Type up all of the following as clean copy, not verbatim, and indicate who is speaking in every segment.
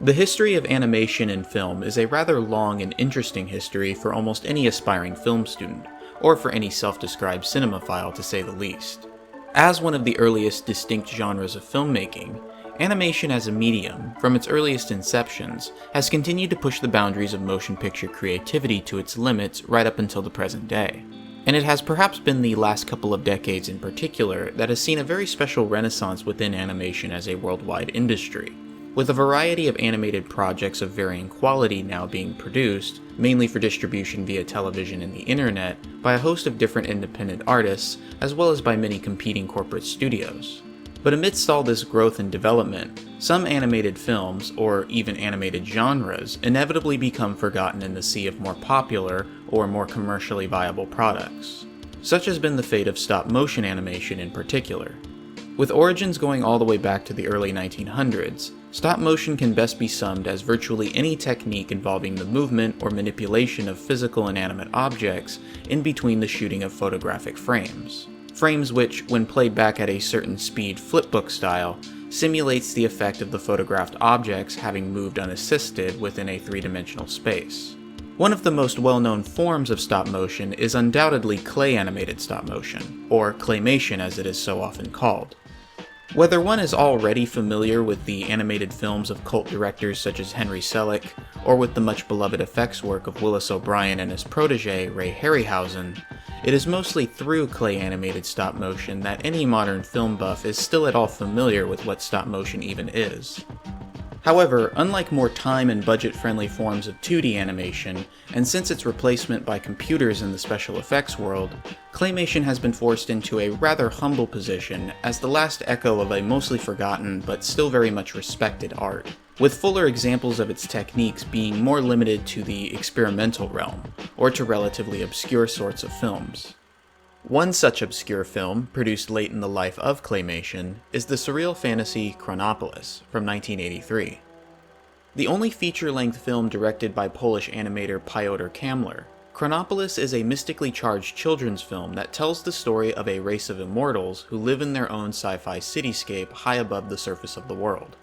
Speaker 1: The history of animation in film is a rather long and interesting history for almost any aspiring film student, or for any self-described cinemaphile to say the least. As one of the earliest distinct genres of filmmaking, animation as a medium, from its earliest inceptions, has continued to push the boundaries of motion picture creativity to its limits right up until the present day. And it has perhaps been the last couple of decades in particular that has seen a very special renaissance within animation as a worldwide industry, with a variety of animated projects of varying quality now being produced, mainly for distribution via television and the internet, by a host of different independent artists, as well as by many competing corporate studios. But amidst all this growth and development, some animated films, or even animated genres, inevitably become forgotten in the sea of more popular, or more commercially viable products. Such has been the fate of stop-motion animation in particular. With origins going all the way back to the early 1900s, stop-motion can best be summed as virtually any technique involving the movement or manipulation of physical inanimate objects in between the shooting of photographic frames. Frames which, when played back at a certain speed flipbook style, simulates the effect of the photographed objects having moved unassisted within a three-dimensional space. One of the most well-known forms of stop-motion is undoubtedly clay-animated stop-motion, or claymation as it is so often called. Whether one is already familiar with the animated films of cult directors such as Henry Selick, or with the much beloved effects work of Willis O'Brien and his protege Ray Harryhausen, it is mostly through clay-animated stop-motion that any modern film buff is still at all familiar with what stop-motion even is. However, unlike more time and budget-friendly forms of 2D animation, and since its replacement by computers in the special effects world, claymation has been forced into a rather humble position as the last echo of a mostly forgotten but still very much respected art, with fuller examples of its techniques being more limited to the experimental realm, or to relatively obscure sorts of films. One such obscure film, produced late in the life of claymation, is the surreal fantasy Chronopolis from 1983. The only feature-length film directed by Polish animator Piotr Kamler, Chronopolis is a mystically charged children's film that tells the story of a race of immortals who live in their own sci-fi cityscape high above the surface of the world.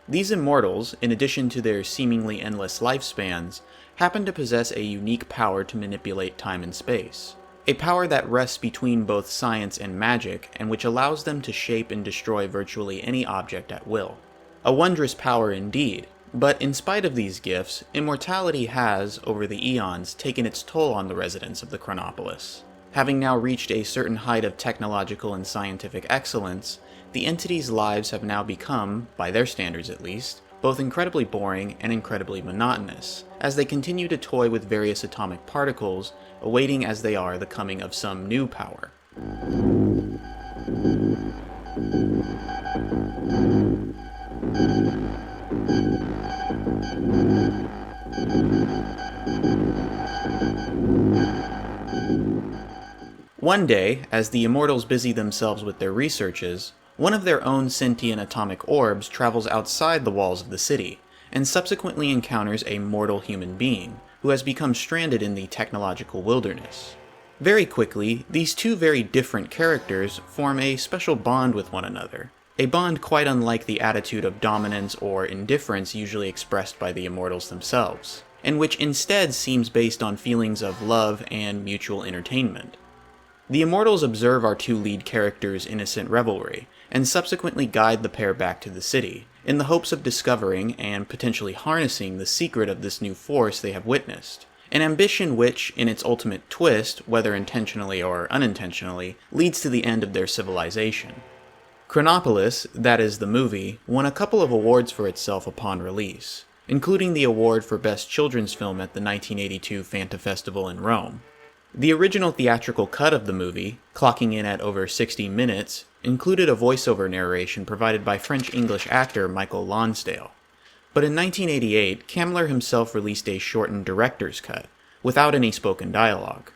Speaker 1: These immortals, in addition to their seemingly endless lifespans, happen to possess a unique power to manipulate time and space. A power that rests between both science and magic, and which allows them to shape and destroy virtually any object at will. A wondrous power indeed, but in spite of these gifts, immortality has, over the eons, taken its toll on the residents of the Chronopolis. Having now reached a certain height of technological and scientific excellence, the entities' lives have now become, by their standards at least, both incredibly boring and incredibly monotonous, as they continue to toy with various atomic particles, awaiting as they are the coming of some new power. One day, as the immortals busy themselves with their researches, one of their own sentient atomic orbs travels outside the walls of the city, and subsequently encounters a mortal human being, who has become stranded in the technological wilderness. Very quickly, these two very different characters form a special bond with one another, a bond quite unlike the attitude of dominance or indifference usually expressed by the immortals themselves, and which instead seems based on feelings of love and mutual entertainment. The immortals observe our two lead characters' innocent revelry, and subsequently guide the pair back to the city, in the hopes of discovering and potentially harnessing the secret of this new force they have witnessed, an ambition which, in its ultimate twist, whether intentionally or unintentionally, leads to the end of their civilization. Chronopolis, that is the movie, won a couple of awards for itself upon release, including the award for Best Children's Film at the 1982 Fanta Festival in Rome. The original theatrical cut of the movie, clocking in at over 60 minutes, included a voiceover narration provided by French-English actor Michael Lonsdale. But in 1988, Kamler himself released a shortened director's cut, without any spoken dialogue.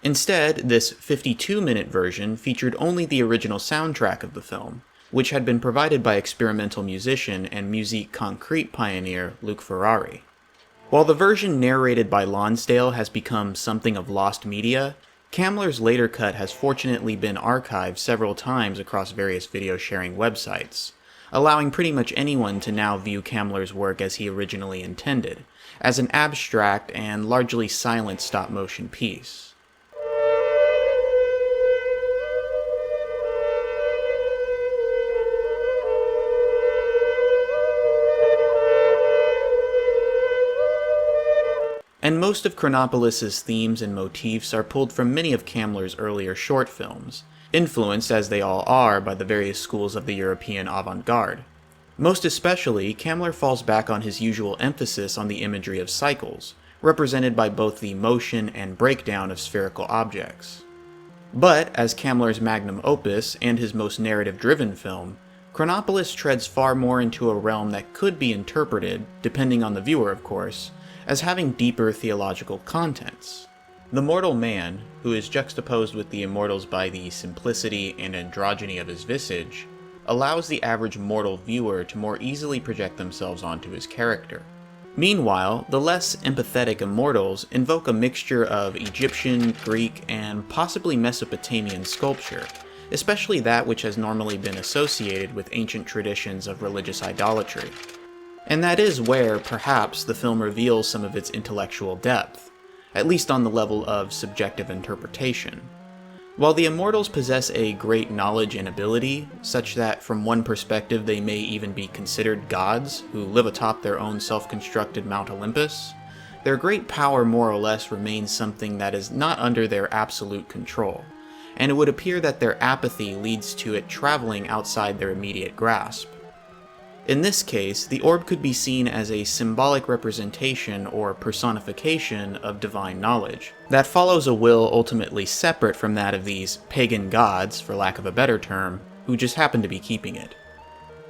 Speaker 1: Instead, this 52-minute version featured only the original soundtrack of the film, which had been provided by experimental musician and musique concrete pioneer Luc Ferrari. While the version narrated by Lonsdale has become something of lost media, Kamler's later cut has fortunately been archived several times across various video sharing websites, allowing pretty much anyone to now view Kamler's work as he originally intended, as an abstract and largely silent stop-motion piece. And most of Chronopolis' themes and motifs are pulled from many of Kamler's earlier short films, influenced as they all are by the various schools of the European avant-garde. Most especially, Kamler falls back on his usual emphasis on the imagery of cycles, represented by both the motion and breakdown of spherical objects. But, as Kamler's magnum opus and his most narrative-driven film, Chronopolis treads far more into a realm that could be interpreted, depending on the viewer of course, as having deeper theological contents. The mortal man, who is juxtaposed with the immortals by the simplicity and androgyny of his visage, allows the average mortal viewer to more easily project themselves onto his character. Meanwhile, the less empathetic immortals invoke a mixture of Egyptian, Greek, and possibly Mesopotamian sculpture, especially that which has normally been associated with ancient traditions of religious idolatry. And that is where, perhaps, the film reveals some of its intellectual depth, at least on the level of subjective interpretation. While the immortals possess a great knowledge and ability, such that from one perspective they may even be considered gods who live atop their own self-constructed Mount Olympus, their great power more or less remains something that is not under their absolute control, and it would appear that their apathy leads to it traveling outside their immediate grasp. In this case, the orb could be seen as a symbolic representation or personification of divine knowledge that follows a will ultimately separate from that of these pagan gods, for lack of a better term, who just happen to be keeping it.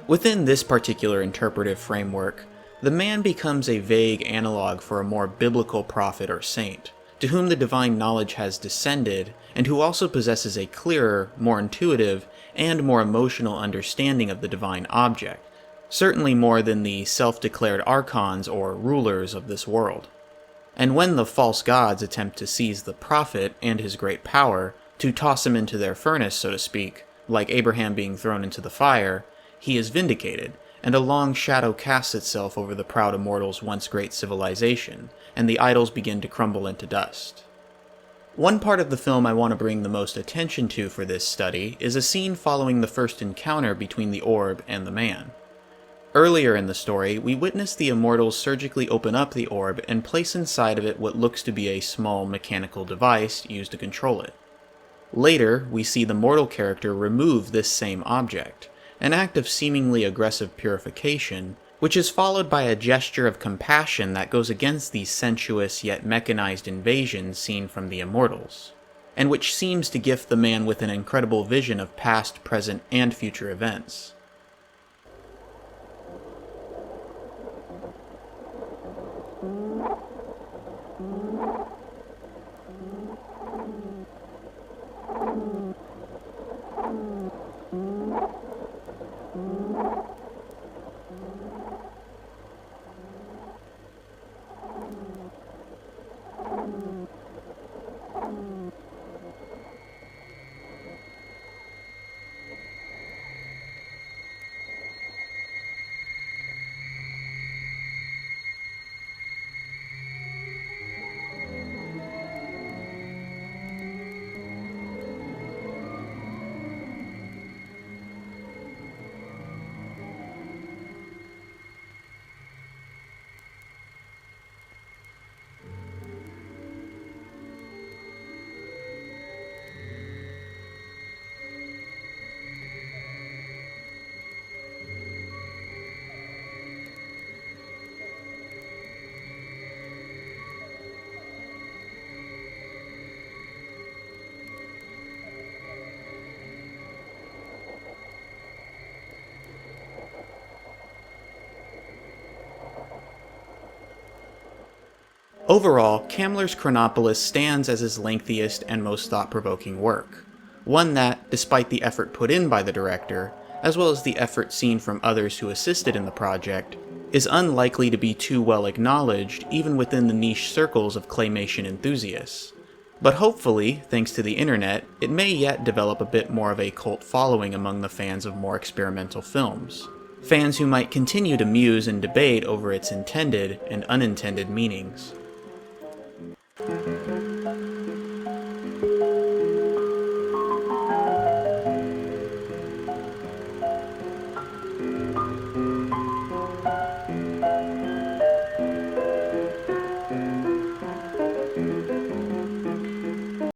Speaker 1: Within this particular interpretive framework, the man becomes a vague analog for a more biblical prophet or saint, to whom the divine knowledge has descended, and who also possesses a clearer, more intuitive, and more emotional understanding of the divine object, certainly more than the self-declared archons or rulers of this world. And when the false gods attempt to seize the prophet and his great power, to toss him into their furnace, so to speak, like Abraham being thrown into the fire, he is vindicated, and a long shadow casts itself over the proud immortal's once great civilization, and the idols begin to crumble into dust. One part of the film I want to bring the most attention to for this study is a scene following the first encounter between the orb and the man. Earlier in the story, we witness the immortals surgically open up the orb and place inside of it what looks to be a small mechanical device used to control it. Later, we see the mortal character remove this same object, an act of seemingly aggressive purification, which is followed by a gesture of compassion that goes against the sensuous yet mechanized invasion seen from the immortals, and which seems to gift the man with an incredible vision of past, present, and future events. Overall, Kamler's Chronopolis stands as his lengthiest and most thought-provoking work, one that, despite the effort put in by the director, as well as the effort seen from others who assisted in the project, is unlikely to be too well acknowledged even within the niche circles of claymation enthusiasts. But hopefully, thanks to the internet, it may yet develop a bit more of a cult following among the fans of more experimental films. fans who might continue to muse and debate over its intended and unintended meanings.